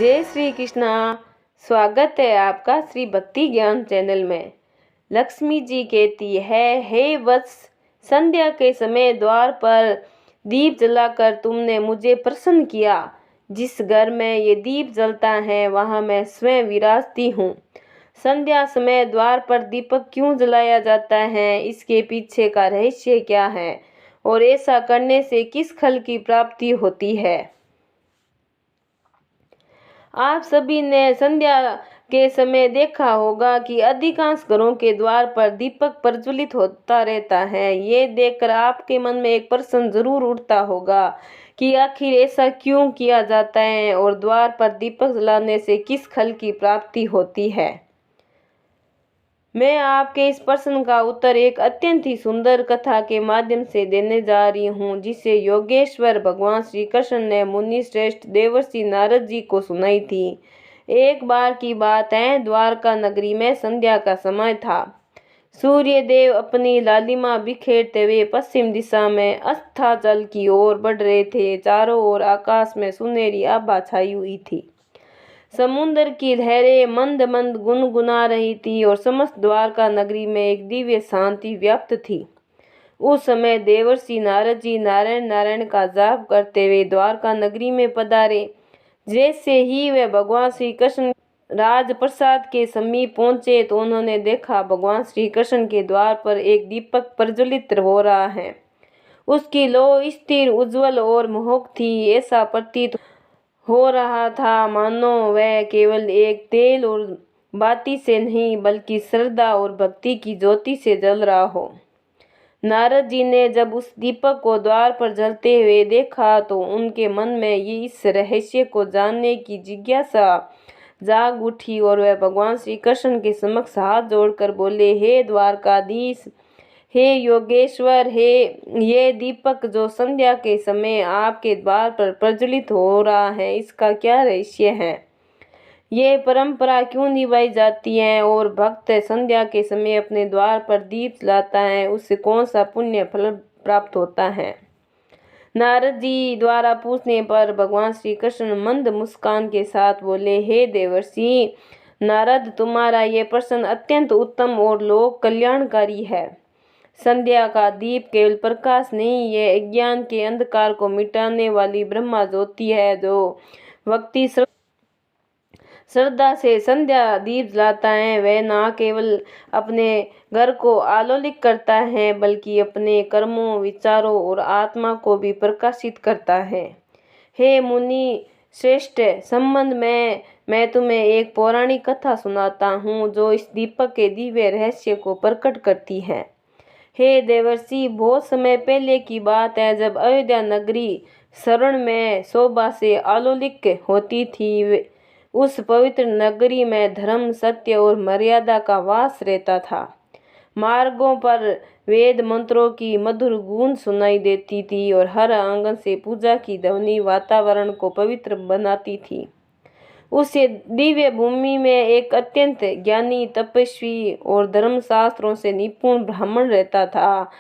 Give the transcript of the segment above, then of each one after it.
जय श्री कृष्णा। स्वागत है आपका श्री भक्ति ज्ञान चैनल में। लक्ष्मी जी कहती है, हे वत्स, संध्या के समय द्वार पर दीप जलाकर तुमने मुझे प्रसन्न किया। जिस घर में ये दीप जलता है वहाँ मैं स्वयं विराजती हूँ। संध्या समय द्वार पर दीपक क्यों जलाया जाता है, इसके पीछे का रहस्य क्या है और ऐसा करने से किस फल की प्राप्ति होती है। आप सभी ने संध्या के समय देखा होगा कि अधिकांश घरों के द्वार पर दीपक प्रज्वलित होता रहता है। ये देखकर आपके मन में एक प्रश्न जरूर उठता होगा कि आखिर ऐसा क्यों किया जाता है और द्वार पर दीपक जलाने से किस फल की प्राप्ति होती है। मैं आपके इस प्रश्न का उत्तर एक अत्यंत ही सुंदर कथा के माध्यम से देने जा रही हूँ, जिसे योगेश्वर भगवान श्री कृष्ण ने मुनि श्रेष्ठ देवर्षि नारद जी को सुनाई थी। एक बार की बात है, द्वारका नगरी में संध्या का समय था। सूर्य देव अपनी लालिमा बिखेरते हुए पश्चिम दिशा में अस्ताचल की ओर बढ़ रहे थे। चारों ओर आकाश में सुनहरी आभा छाई हुई थी। समुद्र की लहरें मंद मंद गुनगुना रही थी और समस्त द्वारका नगरी में एक दिव्य शांति व्याप्त थी। उस समय देवर्षि नारद जी नारायण नारायण का जाप करते हुए द्वारका नगरी में पधारे। जैसे ही वे भगवान श्री कृष्ण राजप्रसाद के समीप पहुंचे तो उन्होंने देखा भगवान श्री कृष्ण के द्वार पर एक दीपक प्रज्वलित हो रहा है। उसकी लौ स्थिर, उज्जवल और मोहक थी। ऐसा प्रतीत हो रहा था मानो वह केवल एक तेल और बाती से नहीं बल्कि श्रद्धा और भक्ति की ज्योति से जल रहा हो। नारद जी ने जब उस दीपक को द्वार पर जलते हुए देखा तो उनके मन में ये इस रहस्य को जानने की जिज्ञासा जाग उठी और वह भगवान श्री कृष्ण के समक्ष हाथ जोड़कर बोले, हे द्वारकाधीश, हे योगेश्वर, हे ये दीपक जो संध्या के समय आपके द्वार पर प्रज्वलित हो रहा है, इसका क्या रहस्य है। ये परंपरा क्यों निभाई जाती है और भक्त संध्या के समय अपने द्वार पर दीप जलाता है, उससे कौन सा पुण्य फल प्राप्त होता है। नारद जी द्वारा पूछने पर भगवान श्री कृष्ण मंद मुस्कान के साथ बोले, हे देवर्षि नारद, तुम्हारा ये प्रश्न अत्यंत उत्तम और लोक कल्याणकारी है। संध्या का दीप केवल प्रकाश नहीं, ये अज्ञान के अंधकार को मिटाने वाली ब्रह्मा ज्योति है। जो व्यक्ति श्रद्धा से संध्या दीप जलाता है वह न केवल अपने घर को आलोकित करता है बल्कि अपने कर्मों, विचारों और आत्मा को भी प्रकाशित करता है। हे मुनि श्रेष्ठ, संबंध में मैं तुम्हें एक पौराणिक कथा सुनाता हूँ जो इस दीपक के दिव्य रहस्य को प्रकट करती है। हे देवर्षि, बहुत समय पहले की बात है, जब अयोध्या नगरी शरण में शोभा से आलोलिक होती थी। उस पवित्र नगरी में धर्म, सत्य और मर्यादा का वास रहता था। मार्गों पर वेद मंत्रों की मधुर गूंज सुनाई देती थी और हर आंगन से पूजा की ध्वनि वातावरण को पवित्र बनाती थी। उस दिव्य भूमि में एक अत्यंत ज्ञानी, तपस्वी और धर्मशास्त्रों से निपुण ब्राह्मण रहता था,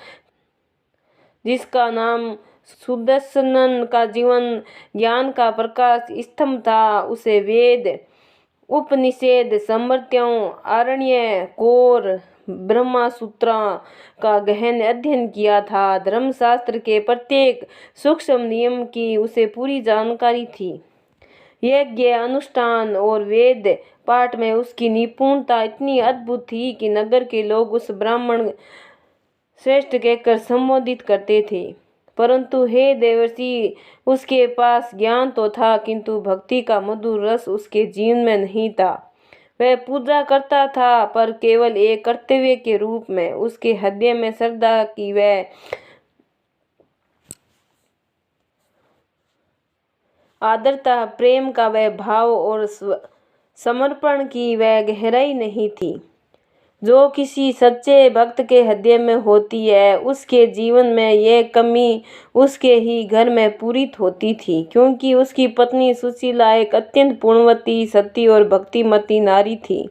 जिसका नाम सुदर्शन का जीवन ज्ञान का प्रकाश स्तंभ था। उसे वेद, उपनिषद, स्मृतियों, आरण्य, कौर, ब्रह्मसूत्र का गहन अध्ययन किया था। धर्मशास्त्र के प्रत्येक सूक्ष्म नियम की उसे पूरी जानकारी थी। यज्ञ, अनुष्ठान और वेद पाठ में उसकी निपुणता इतनी अद्भुत थी कि नगर के लोग उस ब्राह्मण श्रेष्ठ कहकर संबोधित करते थे। परंतु हे देवर्षि, उसके पास ज्ञान तो था किंतु भक्ति का मधुर रस उसके जीवन में नहीं था। वह पूजा करता था पर केवल एक कर्तव्य के रूप में। उसके हृदय में श्रद्धा की वह आदरता, प्रेम का वह भाव और समर्पण की वह गहराई नहीं थी जो किसी सच्चे भक्त के हृदय में होती है। उसके जीवन में यह कमी उसके ही घर में पूरित होती थी, क्योंकि उसकी पत्नी सुशीला एक अत्यंत पुण्यवती, सती और भक्तिमती नारी थी।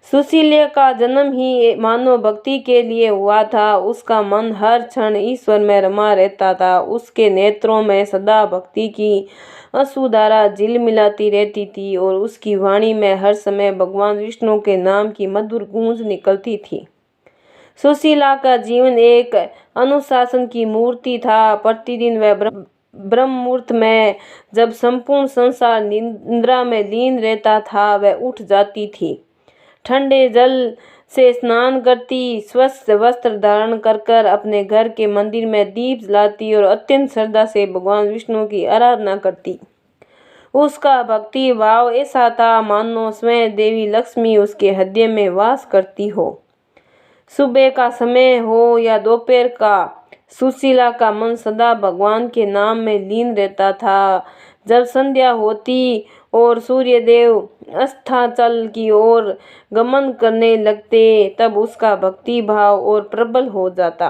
सुशीला का जन्म ही मानव भक्ति के लिए हुआ था। उसका मन हर क्षण ईश्वर में रमा रहता था। उसके नेत्रों में सदा भक्ति की अश्रुधारा झिलमिलाती रहती थी और उसकी वाणी में हर समय भगवान विष्णु के नाम की मधुर गूंज निकलती थी। सुशीला का जीवन एक अनुशासन की मूर्ति था। प्रतिदिन वह ब्रह्म मुहूर्त में, जब संपूर्ण संसार निद्रा में लीन रहता था, वह उठ जाती थी, ठंडे जल से स्नान करती, स्वच्छ वस्त्र धारण कर अपने घर के मंदिर में दीप जलाती और अत्यंत श्रद्धा से भगवान विष्णु की आराधना करती। उसका भक्ति भाव ऐसा था मानो स्वयं देवी लक्ष्मी उसके हृदय में वास करती हो। सुबह का समय हो या दोपहर का, सुशीला का मन सदा भगवान के नाम में लीन रहता था। जब संध्या होती और सूर्यदेव अस्ताचल की ओर गमन करने लगते, तब उसका भक्ति भाव और प्रबल हो जाता।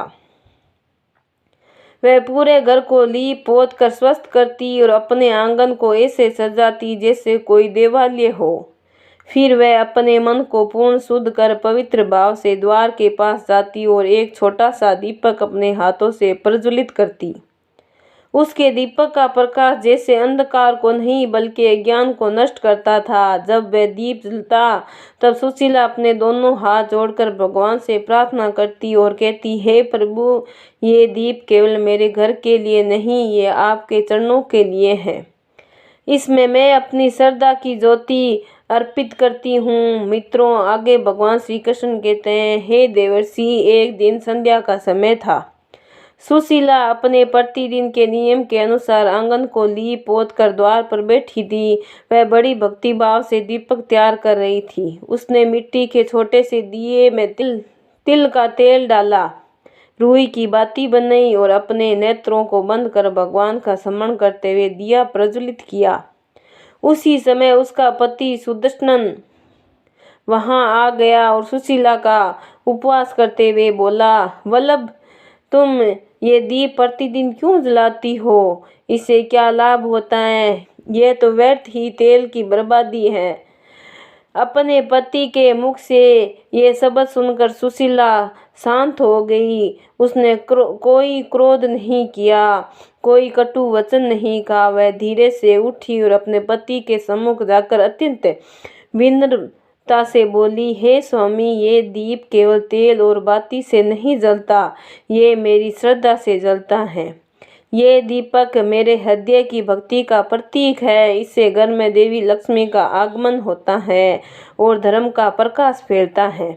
वह पूरे घर को लीप पोत कर स्वस्थ करती और अपने आंगन को ऐसे सजाती जैसे कोई देवालय हो। फिर वह अपने मन को पूर्ण शुद्ध कर पवित्र भाव से द्वार के पास जाती और एक छोटा सा दीपक अपने हाथों से प्रज्वलित करती। उसके दीपक का प्रकाश जैसे अंधकार को नहीं बल्कि अज्ञान को नष्ट करता था। जब वह दीप जलता तब सुशीला अपने दोनों हाथ जोड़कर भगवान से प्रार्थना करती और कहती, हे प्रभु, ये दीप केवल मेरे घर के लिए नहीं, ये आपके चरणों के लिए है। इसमें मैं अपनी श्रद्धा की ज्योति अर्पित करती हूँ। मित्रों, आगे भगवान श्री कृष्ण कहते हैं, हे देवर्षि, एक दिन संध्या का समय था। सुशीला अपने प्रतिदिन के नियम के अनुसार आंगन को लीप पोत कर द्वार पर बैठी थी। वह बड़ी भक्ति भाव से दीपक तैयार कर रही थी। उसने मिट्टी के छोटे से दिए में तिल का तेल डाला, रूई की बाती बनाई और अपने नेत्रों को बंद कर भगवान का स्मरण करते हुए दिया प्रज्वलित किया। उसी समय उसका पति सुदर्शन वहां आ गया और सुशीला का उपवास करते हुए बोला, वल्लभ, तुम ये दीप प्रतिदिन क्यों जलाती हो? इससे क्या लाभ होता है? यह तो व्यर्थ ही तेल की बर्बादी है। अपने पति के मुख से ये शब्द सुनकर सुशीला शांत हो गई। उसने कोई क्रोध नहीं किया, कोई कटु वचन नहीं कहा। वह धीरे से उठी और अपने पति के सम्मुख जाकर अत्यंत विनम्रता से बोली, हे स्वामी, ये दीप केवल तेल और बाती से नहीं जलता, ये मेरी श्रद्धा से जलता है। ये दीपक मेरे हृदय की भक्ति का प्रतीक है। इससे घर में देवी लक्ष्मी का आगमन होता है और धर्म का प्रकाश फैलता है।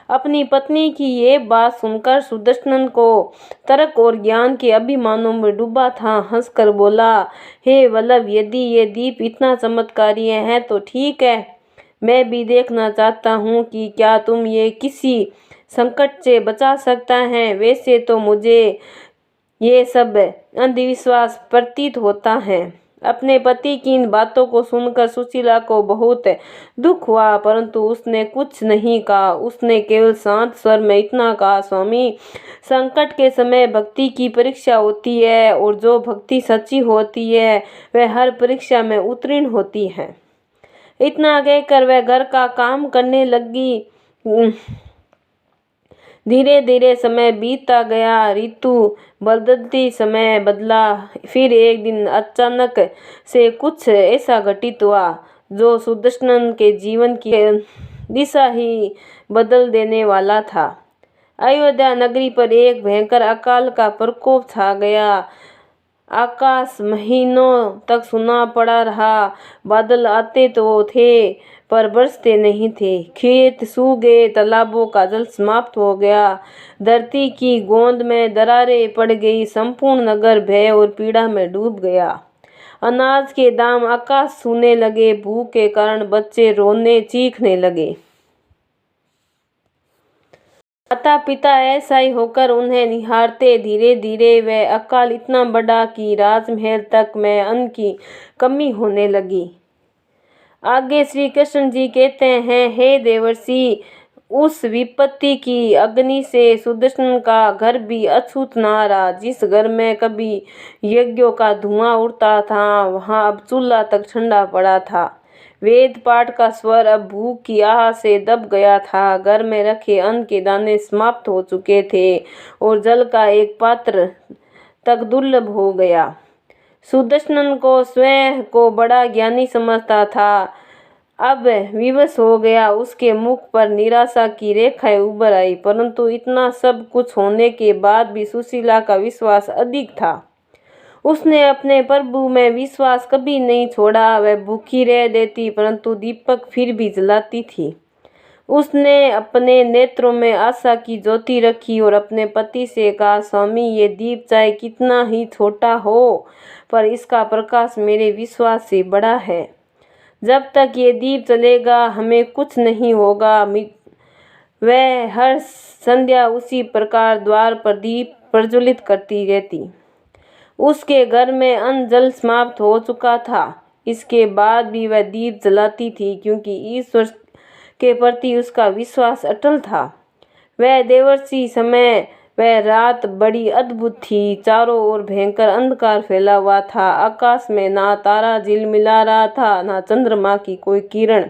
अपनी पत्नी की ये बात सुनकर सुदर्शन को तर्क और ज्ञान के अभिमानों में डूबा था। हंसकर बोला, हे वल्लभ, यदि ये दीप इतना चमत्कारी है तो ठीक है, मैं भी देखना चाहता हूँ कि क्या तुम ये किसी संकट से बचा सकता है। वैसे तो मुझे ये सब अंधविश्वास प्रतीत होता है। अपने पति की इन बातों को सुनकर सुशीला को बहुत दुख हुआ, परंतु उसने कुछ नहीं कहा। उसने केवल शांत स्वर में इतना कहा, स्वामी, संकट के समय भक्ति की परीक्षा होती है और जो भक्ति सच्ची होती है वह हर परीक्षा में उत्तीर्ण होती है। इतना कहकर वह घर का काम करने लगी। धीरे धीरे समय बीतता गया, ऋतु बदलती समय बदला। फिर एक दिन अचानक से कुछ ऐसा घटित हुआ जो सुदर्शन के जीवन की दिशा ही बदल देने वाला था। अयोध्या नगरी पर एक भयंकर अकाल का प्रकोप छा गया। आकाश महीनों तक सूना पड़ा रहा। बादल आते तो थे पर बरसते नहीं थे। खेत सूख गए, तालाबों का जल समाप्त हो गया, धरती की गोंद में दरारें पड़ गई। संपूर्ण नगर भय और पीड़ा में डूब गया। अनाज के दाम आकाश छूने लगे। भूख के कारण बच्चे रोने चीखने लगे। माता पिता ऐसा ही होकर उन्हें निहारते। धीरे धीरे वह अकाल इतना बढ़ा कि राजमहल तक में अन्न की कमी होने लगी। आगे श्री कृष्ण जी कहते हैं, हे देवर्षि, उस विपत्ति की अग्नि से सुदर्शन का घर भी अछूत ना रहा। जिस घर में कभी यज्ञों का धुआं उड़ता था वहां अब चूल्हा तक ठंडा पड़ा था। वेद पाठ का स्वर अब भूख की आह से दब गया था। घर में रखे अन्न के दाने समाप्त हो चुके थे और जल का एक पात्र तक दुर्लभ हो गया। सुदर्शन को स्वयं को बड़ा ज्ञानी समझता था, अब विवश हो गया। उसके मुख पर निराशा की रेखाएं उभर आई, परंतु इतना सब कुछ होने के बाद भी सुशीला का विश्वास अधिक था। उसने अपने प्रभु में विश्वास कभी नहीं छोड़ा। वह भूखी रह देती, परंतु दीपक फिर भी जलाती थी। उसने अपने नेत्रों में आशा की ज्योति रखी और अपने पति से कहा, स्वामी, ये दीप चाहे कितना ही छोटा हो, पर इसका प्रकाश मेरे विश्वास से बड़ा है। जब तक ये दीप जलेगा हमें कुछ नहीं होगा। वह हर संध्या उसी प्रकार द्वार पर दीप प्रज्वलित करती रहती। उसके घर में अन्न जल समाप्त हो चुका था। इसके बाद भी वह दीप जलाती थी, क्योंकि ईश्वर के प्रति उसका विश्वास अटल था। वह देवर्षि समय वह रात बड़ी अद्भुत थी। चारों ओर भयंकर अंधकार फैला हुआ था। आकाश में ना तारा झिलमिला रहा था, ना चंद्रमा की कोई किरण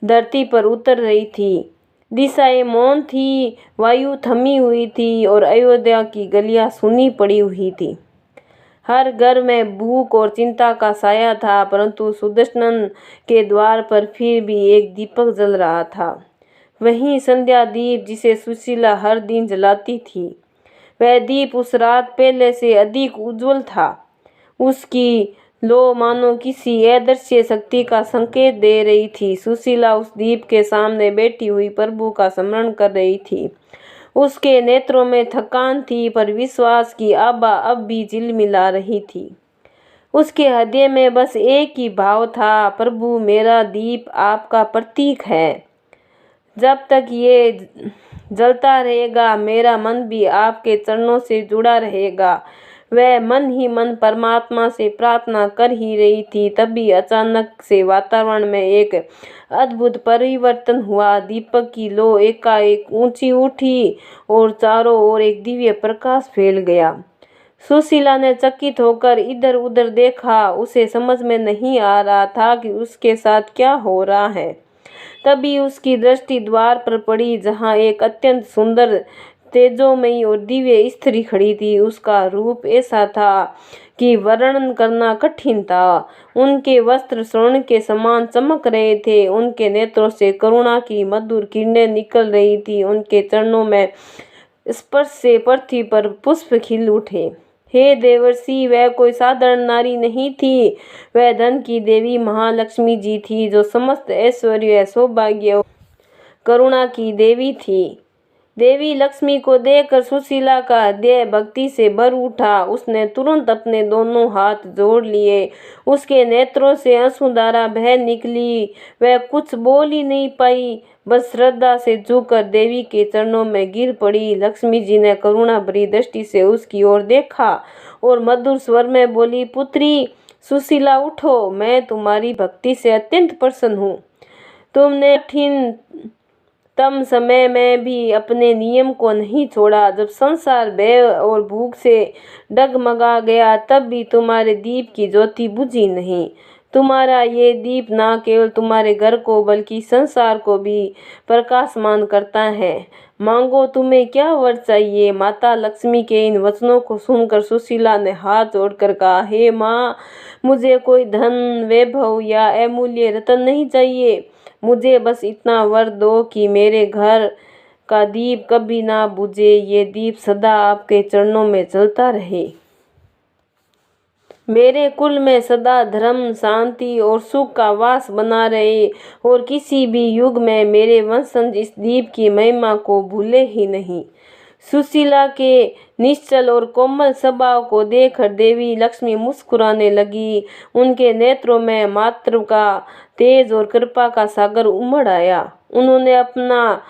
धरती पर उतर रही थी। दिशाएं मौन थी, वायु थमी हुई थी और अयोध्या की गलियां सुनी पड़ी हुई थी। हर घर में भूख और चिंता का साया था, परंतु सुदर्शन के द्वार पर फिर भी एक दीपक जल रहा था। वही संध्या दीप जिसे सुशीला हर दिन जलाती थी। वह दीप उस रात पहले से अधिक उज्जवल था। उसकी लो मानो किसी अदृश्य शक्ति का संकेत दे रही थी। सुशीला उस दीप के सामने बैठी हुई प्रभु का स्मरण कर रही थी। उसके नेत्रों में थकान थी, पर विश्वास की आभा अब भी झिलमिला रही थी। उसके हृदय में बस एक ही भाव था, प्रभु, मेरा दीप आपका प्रतीक है। जब तक ये जलता रहेगा मेरा मन भी आपके चरणों से जुड़ा रहेगा। वह मन ही मन परमात्मा से प्रार्थना कर ही रही थी, तभी अचानक से वातावरण में एक अद्भुत परिवर्तन हुआ। दीपक की लो एकाएक ऊंची उठी और चारों ओर एक दिव्य प्रकाश फैल गया। सुशीला ने चकित होकर इधर उधर देखा। उसे समझ में नहीं आ रहा था कि उसके साथ क्या हो रहा है। तभी उसकी दृष्टि द्वार पर पड़ी, जहाँ एक अत्यंत सुंदर, तेजोमयी और दिव्य स्त्री खड़ी थी। उसका रूप ऐसा था कि वर्णन करना कठिन था। उनके वस्त्र स्वर्ण के समान चमक रहे थे। उनके नेत्रों से करुणा की मधुर किरणें निकल रही थी। उनके चरणों में स्पर्श से पृथ्वी पर पुष्प खिल उठे। हे देवर्षि, वह कोई साधारण नारी नहीं थी। वह धन की देवी महालक्ष्मी जी थी, जो समस्त ऐश्वर्य, सौभाग्य और करुणा की देवी थी। देवी लक्ष्मी को देखकर सुशीला का हृदय भक्ति से भर उठा। उसने तुरंत अपने दोनों हाथ जोड़ लिए। उसके नेत्रों से आंसुधारा बह निकली। वह कुछ बोल ही नहीं पाई, बस श्रद्धा से झुककर देवी के चरणों में गिर पड़ी। लक्ष्मी जी ने करुणा भरी दृष्टि से उसकी ओर देखा और मधुर स्वर में बोली, पुत्री सुशीला, उठो, मैं तुम्हारी भक्ति से अत्यंत प्रसन्न हूँ। तुमने कठिन तम समय में भी अपने नियम को नहीं छोड़ा। जब संसार भय और भूख से डगमगा गया, तब भी तुम्हारे दीप की ज्योति बुझी नहीं। तुम्हारा ये दीप न केवल तुम्हारे घर को बल्कि संसार को भी प्रकाशमान करता है। मांगो, तुम्हें क्या वर चाहिए। माता लक्ष्मी के इन वचनों को सुनकर सुशीला ने हाथ जोड़कर कहा, हे माँ, मुझे कोई धन, वैभव या अमूल्य रत्न नहीं चाहिए। मुझे बस इतना वर दो कि मेरे घर का दीप कभी ना बुझे। ये दीप सदा आपके चरणों में जलता रहे। मेरे कुल में सदा धर्म, शांति और सुख का वास बना रहे और किसी भी युग में मेरे वंशज इस दीप की महिमा को भूले ही नहीं। सुशीला के निश्चल और कोमल स्वभाव को देखकर देवी लक्ष्मी मुस्कुराने लगी। उनके नेत्रों में मातृ का तेज और कृपा का सागर उमड़ आया। उन्होंने अपना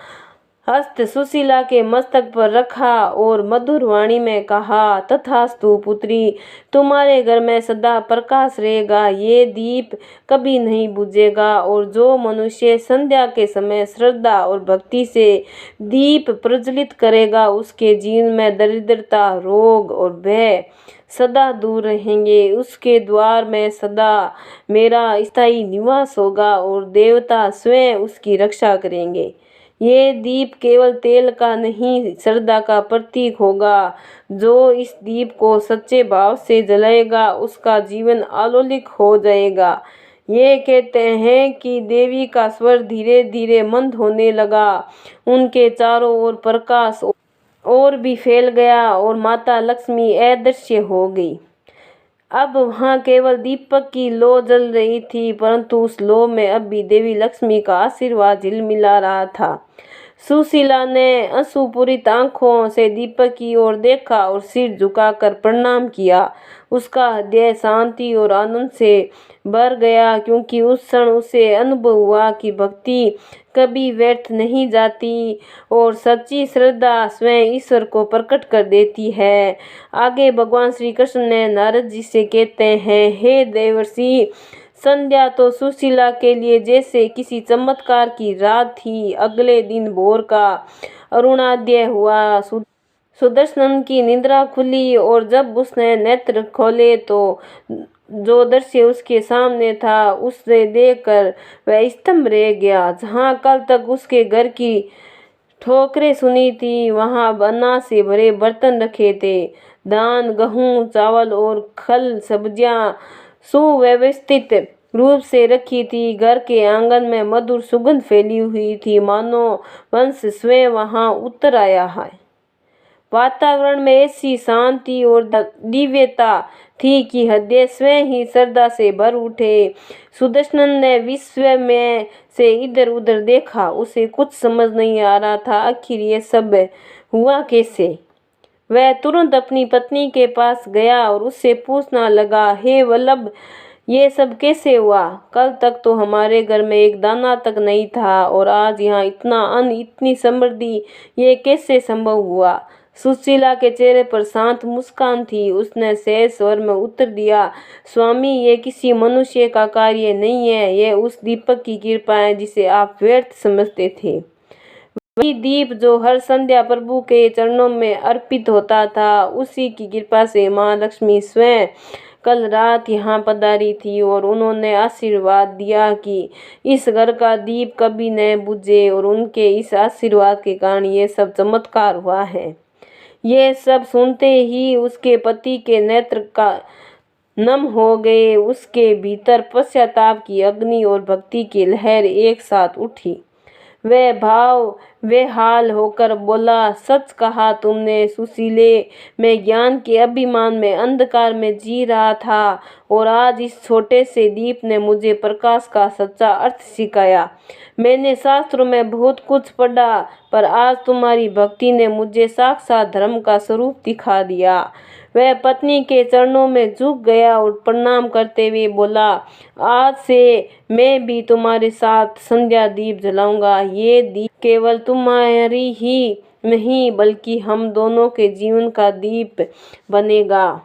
हस्त सुशीला के मस्तक पर रखा और मधुर वाणी में कहा, तथास्तु पुत्री, तुम्हारे घर में सदा प्रकाश रहेगा, ये दीप कभी नहीं बुझेगा। और जो मनुष्य संध्या के समय श्रद्धा और भक्ति से दीप प्रज्वलित करेगा, उसके जीवन में दरिद्रता, रोग और भय सदा दूर रहेंगे। उसके द्वार में सदा मेरा स्थायी निवास होगा और देवता स्वयं उसकी रक्षा करेंगे। ये दीप केवल तेल का नहीं, श्रद्धा का प्रतीक होगा। जो इस दीप को सच्चे भाव से जलाएगा, उसका जीवन अलौकिक हो जाएगा। ये कहते हैं कि देवी का स्वर धीरे धीरे मंद होने लगा। उनके चारों ओर प्रकाश और भी फैल गया और माता लक्ष्मी अदृश्य हो गई। अब वहाँ केवल दीपक की लौ जल रही थी, परंतु उस लौ में अब भी देवी लक्ष्मी का आशीर्वाद झिलमिला रहा था। सुशीला ने अश्रुपूरित आंखों से दीपक की ओर देखा और सिर झुकाकर प्रणाम किया। उसका हृदय शांति और आनंद से भर गया, क्योंकि उस क्षण उसे अनुभव हुआ कि भक्ति कभी व्यर्थ नहीं जाती और सच्ची श्रद्धा स्वयं ईश्वर को प्रकट कर देती है। आगे भगवान श्री कृष्ण ने नारद जी से कहते हैं, हे देवर्षि, संध्या तो सुशीला के लिए जैसे किसी चमत्कार की रात थी। अगले दिन भोर का अरुणोदय हुआ। सुदर्शन की निद्रा खुली और जब उसने नेत्र खोले तो जो दृश्य उसके सामने था, उसे देखकर वह स्तंभ रह गया। जहाँ कल तक उसके घर की ठोकरें सुनी थी, वहाँ अनाज से भरे बर्तन रखे थे। धान, गेहूँ, चावल और खल सब्जियां सुव्यवस्थित रूप से रखी थी। घर के आंगन में मधुर सुगंध फैली हुई थी, मानो वंश स्वयं वहां उतर आया है। वातावरण में ऐसी शांति और दिव्यता थी कि हृदय स्वयं ही श्रद्धा से भर उठे। सुदर्शन ने विश्व में से इधर उधर देखा। उसे कुछ समझ नहीं आ रहा था, आखिर ये सब हुआ कैसे। वह तुरंत अपनी पत्नी के पास गया और उससे पूछना लगा, हे वल्लभ, ये सब कैसे हुआ? कल तक तो हमारे घर में एक दाना तक नहीं था और आज यहाँ इतना अन्न, इतनी समृद्धि, ये कैसे संभव हुआ? सुशीला के चेहरे पर शांत मुस्कान थी। उसने सहज स्वर में उत्तर दिया, स्वामी, ये किसी मनुष्य का कार्य नहीं है, ये उस दीपक की कृपा है जिसे आप व्यर्थ समझते थे। वही दीप जो हर संध्या प्रभु के चरणों में अर्पित होता था, उसी की कृपा से माँ लक्ष्मी स्वयं कल रात यहाँ पधारी थी और उन्होंने आशीर्वाद दिया कि इस घर का दीप कभी न बुझे। और उनके इस आशीर्वाद के कारण ये सब चमत्कार हुआ है। ये सब सुनते ही उसके पति के नेत्र का नम हो गए। उसके भीतर पश्चाताप की अग्नि और भक्ति की लहर एक साथ उठी। वह भाव बेहाल होकर बोला, सच कहा तुमने सुशीले, मैं ज्ञान के अभिमान में अंधकार में जी रहा था और आज इस छोटे से दीप ने मुझे प्रकाश का सच्चा अर्थ सिखाया। मैंने शास्त्रों में बहुत कुछ पढ़ा, पर आज तुम्हारी भक्ति ने मुझे साक्षात धर्म का स्वरूप दिखा दिया। वह पत्नी के चरणों में झुक गया और प्रणाम करते हुए बोला, आज से मैं भी तुम्हारे साथ संध्या दीप जलाऊंगा। ये दीप केवल तुम्हारी ही नहीं, बल्कि हम दोनों के जीवन का दीप बनेगा।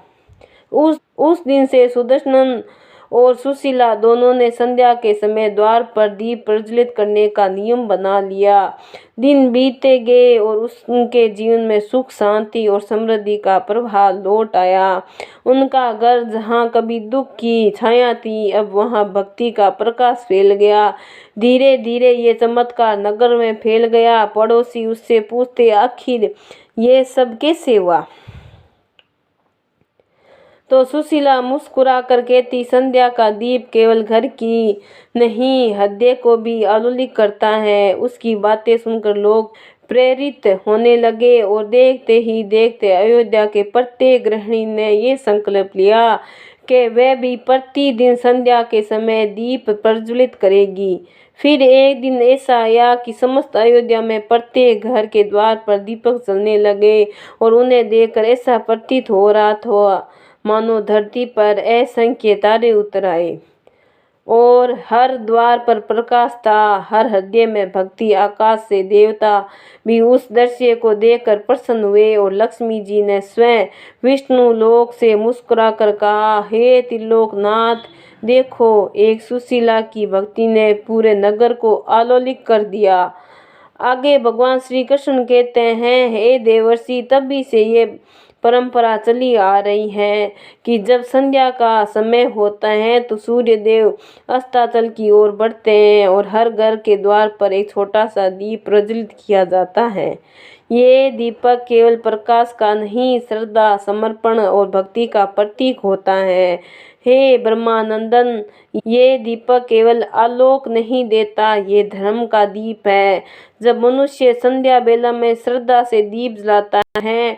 उस दिन से सुदर्शन और सुशीला दोनों ने संध्या के समय द्वार पर दीप प्रज्वलित करने का नियम बना लिया। दिन बीते गए और उनके जीवन में सुख, शांति और समृद्धि का प्रवाह लौट आया। उनका घर जहाँ कभी दुख की छाया थी, अब वहाँ भक्ति का प्रकाश फैल गया। धीरे धीरे ये चमत्कार नगर में फैल गया। पड़ोसी उससे पूछते, आखिर ये सब कैसे हुआ? तो सुशीला मुस्कुराकर कहती, संध्या का दीप केवल घर की नहीं, हृदय को भी आलोकित करता है। उसकी बातें सुनकर लोग प्रेरित होने लगे और देखते ही देखते अयोध्या के प्रत्येक गृहिणी ने ये संकल्प लिया कि वह भी प्रतिदिन संध्या के समय दीप प्रज्वलित करेगी। फिर एक दिन ऐसा आया कि समस्त अयोध्या में प्रत्येक घर के द्वार पर दीपक जलने लगे और उन्हें देखकर ऐसा प्रतीत हो रहा था मानो धरती पर असंख्य तारे उतर आए। और हर द्वार पर प्रकाश था, हर हृदय में भक्ति। आकाश से देवता भी उस दृश्य को देखकर प्रसन्न हुए और लक्ष्मी जी ने स्वयं विष्णु लोक से मुस्कुराकर कहा, हे त्रिलोकनाथ, देखो, एक सुशीला की भक्ति ने पूरे नगर को आलोलित कर दिया। आगे भगवान श्री कृष्ण कहते हैं, हे देवर्षि, तभी से ये परंपरा चली आ रही है कि जब संध्या का समय होता है तो सूर्य देव अस्ताचल की ओर बढ़ते हैं और हर घर के द्वार पर एक छोटा सा दीप प्रज्वलित किया जाता है। ये दीपक केवल प्रकाश का नहीं, श्रद्धा, समर्पण और भक्ति का प्रतीक होता है। हे ब्रह्मानंदन, ये दीपक केवल आलोक नहीं देता, ये धर्म का दीप है। जब मनुष्य संध्या बेला में श्रद्धा से दीप जलाता है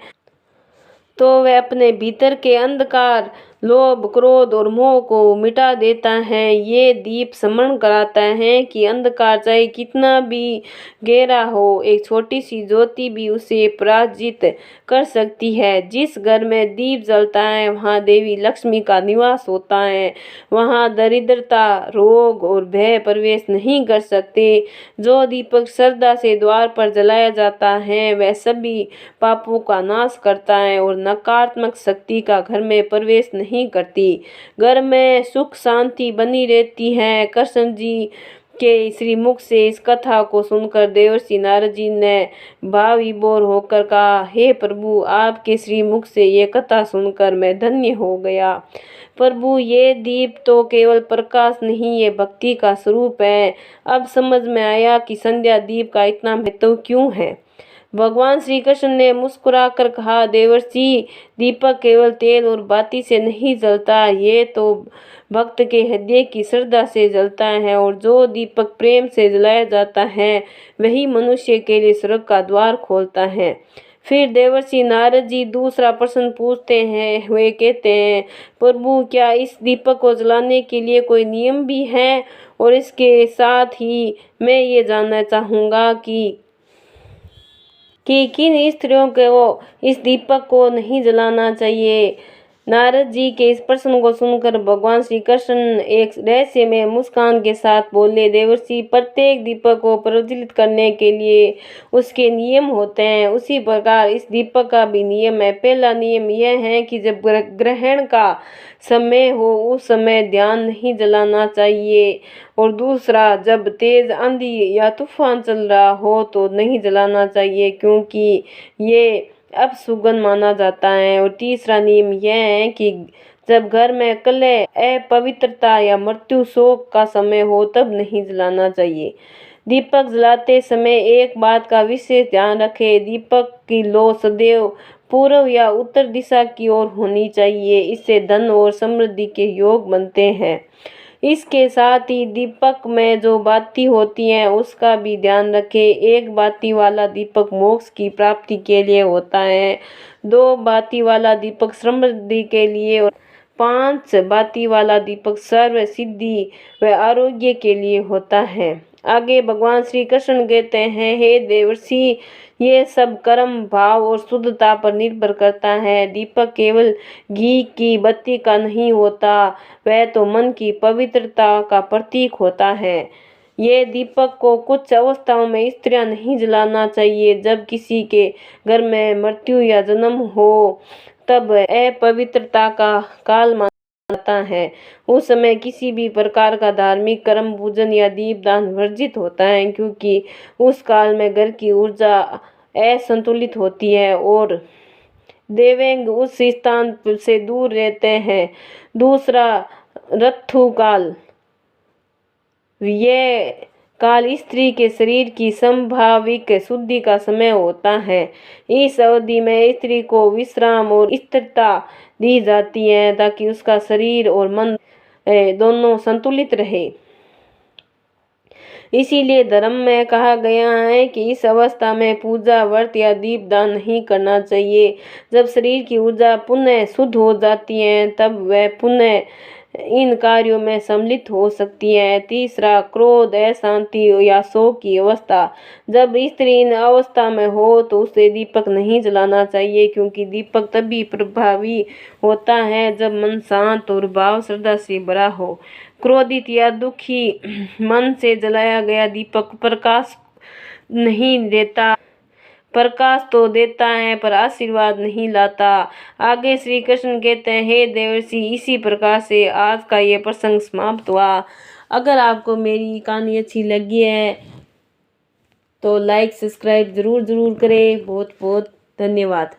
तो वह अपने भीतर के अंधकार, लोभ, क्रोध और मोह को मिटा देता है। ये दीप स्मरण कराता है कि अंधकार चाहे कितना भी गहरा हो, एक छोटी सी ज्योति भी उसे पराजित कर सकती है। जिस घर में दीप जलता है वहाँ देवी लक्ष्मी का निवास होता है। वहाँ दरिद्रता, रोग और भय प्रवेश नहीं कर सकते। जो दीपक श्रद्धा से द्वार पर जलाया जाता है वह सभी पापों का नाश करता है और नकारात्मक शक्ति का घर में प्रवेश नहीं करती। घर में सुख शांति बनी रहती है। कृष्ण जी के श्रीमुख से इस कथा को सुनकर देवर्षि नारद जी ने भाव विभोर होकर कहा, हे प्रभु, आपके श्रीमुख से ये कथा सुनकर मैं धन्य हो गया। प्रभु, ये दीप तो केवल प्रकाश नहीं, ये भक्ति का स्वरूप है। अब समझ में आया कि संध्या दीप का इतना महत्व क्यों है। भगवान श्री कृष्ण ने मुस्कुराकर कहा, देवर्षि, दीपक केवल तेल और बाती से नहीं जलता, ये तो भक्त के हृदय की श्रद्धा से जलता है। और जो दीपक प्रेम से जलाया जाता है वही मनुष्य के लिए स्वर्ग का द्वार खोलता है। फिर देवर्षि नारद जी दूसरा प्रश्न पूछते हैं। वे कहते हैं, प्रभु, क्या इस दीपक को जलाने के लिए कोई नियम भी है? और इसके साथ ही मैं ये जानना चाहूँगा कि किन स्त्रियों को इस दीपक को नहीं जलाना चाहिए। नारद जी के इस प्रश्न को सुनकर भगवान श्री कृष्ण एक रहस्यमय मुस्कान के साथ बोले, देवर्षि, प्रत्येक दीपक को प्रज्वलित करने के लिए उसके नियम होते हैं। उसी प्रकार इस दीपक का भी नियम है। पहला नियम यह है कि जब ग्रहण का समय हो उस समय ध्यान नहीं जलाना चाहिए। और दूसरा, जब तेज आंधी या तूफान चल रहा हो तो नहीं जलाना चाहिए, क्योंकि ये अपशुगन माना जाता है। और तीसरा नियम यह है कि जब घर में कलह, अपवित्रता या मृत्यु शोक का समय हो तब नहीं जलाना चाहिए। दीपक जलाते समय एक बात का विशेष ध्यान रखें, दीपक की लौ सदैव पूर्व या उत्तर दिशा की ओर होनी चाहिए। इससे धन और समृद्धि के योग बनते हैं। इसके साथ ही दीपक में जो बाती होती हैं उसका भी ध्यान रखें। एक बाती वाला दीपक मोक्ष की प्राप्ति के लिए होता है, 2 बाती वाला दीपक समृद्धि के लिए और 5 बाती वाला दीपक सर्व सिद्धि व आरोग्य के लिए होता है। आगे भगवान श्री कृष्ण कहते हैं, हे देवर्षि, ये सब कर्म, भाव और शुद्धता पर निर्भर करता है। दीपक केवल घी की बत्ती का नहीं होता, वह तो मन की पवित्रता का प्रतीक होता है। ये दीपक को कुछ अवस्थाओं में स्त्रियां नहीं जलाना चाहिए। जब किसी के घर में मृत्यु या जन्म हो तब अपवित्रता का काल माना है। उस समय किसी भी प्रकार का धार्मिक कर्म, पूजन या दीपदान वर्जित होता है, क्योंकि उस काल में घर की ऊर्जा असंतुलित होती है और देवंग उस स्थान से दूर रहते हैं। दूसरा, ऋतु काल, यह काल स्त्री के शरीर की संभाविक शुद्धि का समय होता है। इस अवधि में स्त्री को विश्राम और स्थिरता दी जाती है ताकि उसका शरीर और मन दोनों संतुलित रहे। इसीलिए धर्म में कहा गया है कि इस अवस्था में पूजा, व्रत या दीपदान नहीं करना चाहिए। जब शरीर की ऊर्जा पुनः शुद्ध हो जाती है तब वह पुनः इन कार्यों में सम्मिलित हो सकती है। तीसरा, क्रोध, अशांति या शोक की अवस्था। जब स्त्री इन अवस्था में हो तो उसे दीपक नहीं जलाना चाहिए, क्योंकि दीपक तभी प्रभावी होता है जब मन शांत और भाव श्रद्धा से भरा हो। क्रोधित या दुखी मन से जलाया गया दीपक प्रकाश नहीं देता, प्रकाश तो देता है पर आशीर्वाद नहीं लाता। आगे श्री कृष्ण कहते हैं, हे देवर्षि, इसी प्रकार से आज का ये प्रसंग समाप्त हुआ। अगर आपको मेरी कहानी अच्छी लगी है तो लाइक सब्सक्राइब जरूर करें। बहुत बहुत धन्यवाद।